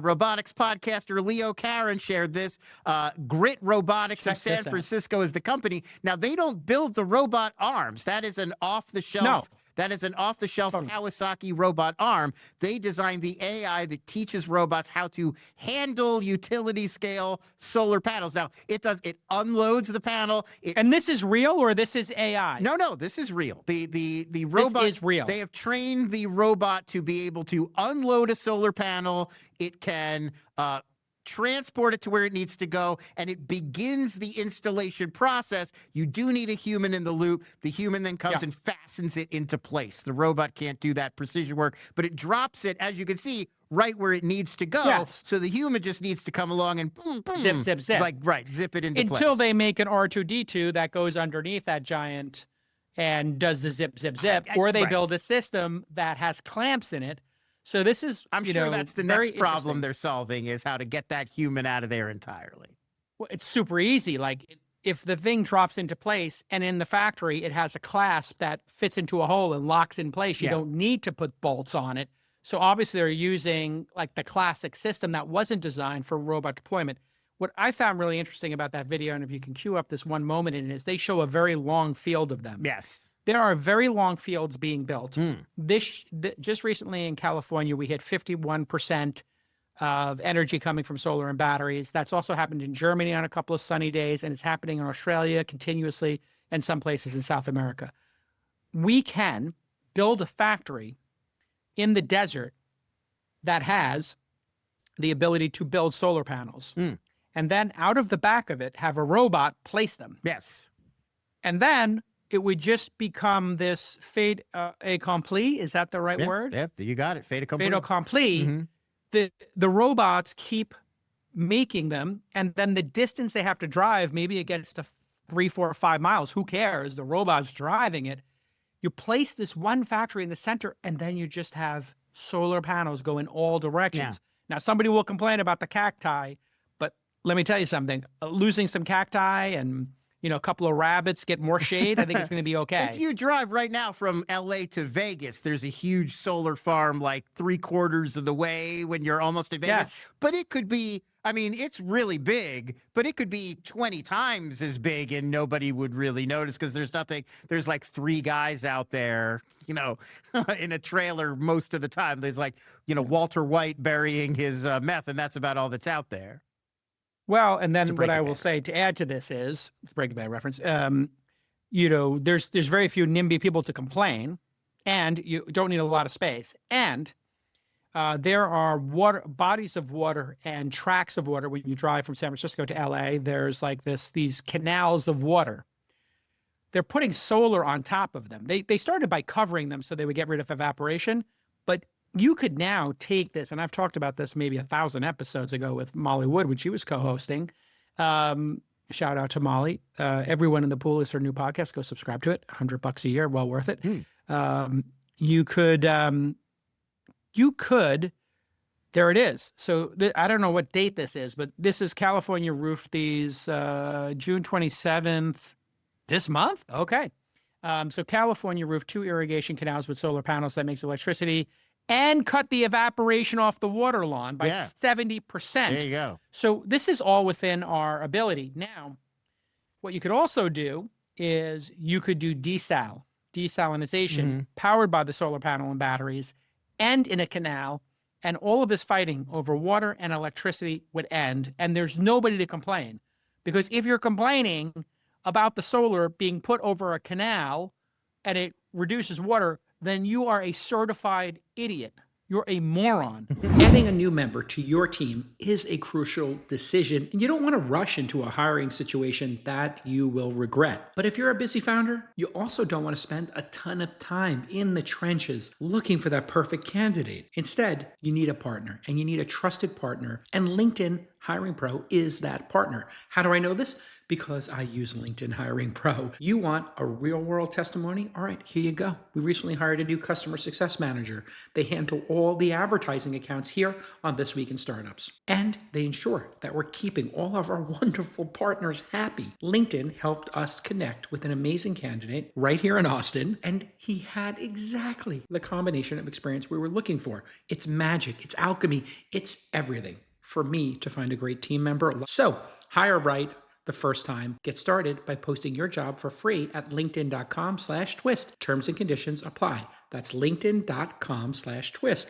Robotics podcaster Leo Karen shared this. Gritt Robotics of San Francisco is the company. Now, they don't build the robot arms. That is an off-the-shelf. No. That is an off-the-shelf Kawasaki robot arm. They designed the AI that teaches robots how to handle utility-scale solar panels. Now, it unloads the panel. And this is real, or this is AI? No, this is real. The robot is real. They have trained the robot to be able to unload a solar panel. It can transport it to where it needs to go, and it begins the installation process. You do need a human in the loop. The human then comes and fastens it into place. The robot can't do that precision work, but it drops it, as you can see, right where it needs to go. Yes. So the human just needs to come along and boom, boom. Zip, zip, zip. Zip it into place. Until they make an R2-D2 that goes underneath that giant and does the zip, zip, zip, or they build a system that has clamps in it. So this is, I'm sure that's the next problem they're solving, is how to get that human out of there entirely. Well, it's super easy. Like, if the thing drops into place and in the factory, it has a clasp that fits into a hole and locks in place. You don't need to put bolts on it. So obviously they're using like the classic system that wasn't designed for robot deployment. What I found really interesting about that video, and if you can cue up this one moment in it, is they show a very long field of them. Yes. There are very long fields being built. Just recently in California, we hit 51% of energy coming from solar and batteries. That's also happened in Germany on a couple of sunny days, and it's happening in Australia continuously and some places in South America. We can build a factory in the desert that has the ability to build solar panels. And then out of the back of it, have a robot place them. Yes. And then it would just become this fait accompli. Is that the right word? Yep, you got it. Fait accompli. Fait accompli. The robots keep making them, and then the distance they have to drive, maybe it gets to 3, 4, or 5 miles. Who cares? The robot's driving it. You place this one factory in the center, and then you just have solar panels go in all directions. Now, somebody will complain about the cacti, but let me tell you something. Losing some cacti and a couple of rabbits get more shade, I think it's going to be okay. If you drive right now from LA to Vegas, there's a huge solar farm like 3/4 of the way when you're almost at Vegas. Yes. But it could be, it's really big, but it could be 20 times as big and nobody would really notice because there's like 3 guys out there, in a trailer most of the time. There's Walter White burying his meth, and that's about all that's out there. Well, and then what I will say to add to this is, it's a Breaking Bad reference, there's very few NIMBY people to complain, and you don't need a lot of space. And there are bodies of water and tracks of water when you drive from San Francisco to LA. There's like these canals of water. They're putting solar on top of them. They started by covering them so they would get rid of evaporation, but you could now take this, and I've talked about this maybe 1,000 episodes ago with Molly Wood when she was co-hosting. Shout out to Molly. Everyone in the Pool is her new podcast. Go subscribe to it. $100 a year, well worth it. You could. There it is. So I don't know what date this is, but this is California Roof These June 27th this month. Okay. So California Roof 2 irrigation canals with solar panels that makes electricity and cut the evaporation off the water lawn by 70%. There you go. So this is all within our ability. Now, what you could also do is you could do desalinization powered by the solar panel and batteries and in a canal, and all of this fighting over water and electricity would end, and there's nobody to complain. Because if you're complaining about the solar being put over a canal and it reduces water, then you are a certified idiot. You're a moron. Adding a new member to your team is a crucial decision, and you don't want to rush into a hiring situation that you will regret. But if you're a busy founder, you also don't want to spend a ton of time in the trenches looking for that perfect candidate. Instead, you need a partner, and you need a trusted partner, and LinkedIn Hiring Pro is that partner. How do I know this? Because I use LinkedIn Hiring Pro. You want a real world testimony? All right, here you go. We recently hired a new customer success manager. They handle all the advertising accounts here on This Week in Startups. And they ensure that we're keeping all of our wonderful partners happy. LinkedIn helped us connect with an amazing candidate right here in Austin, and he had exactly the combination of experience we were looking for. It's magic, it's alchemy, it's everything for me to find a great team member. So hire right the first time. Get started by posting your job for free at linkedin.com/twist. Terms and conditions apply. That's linkedin.com/twist.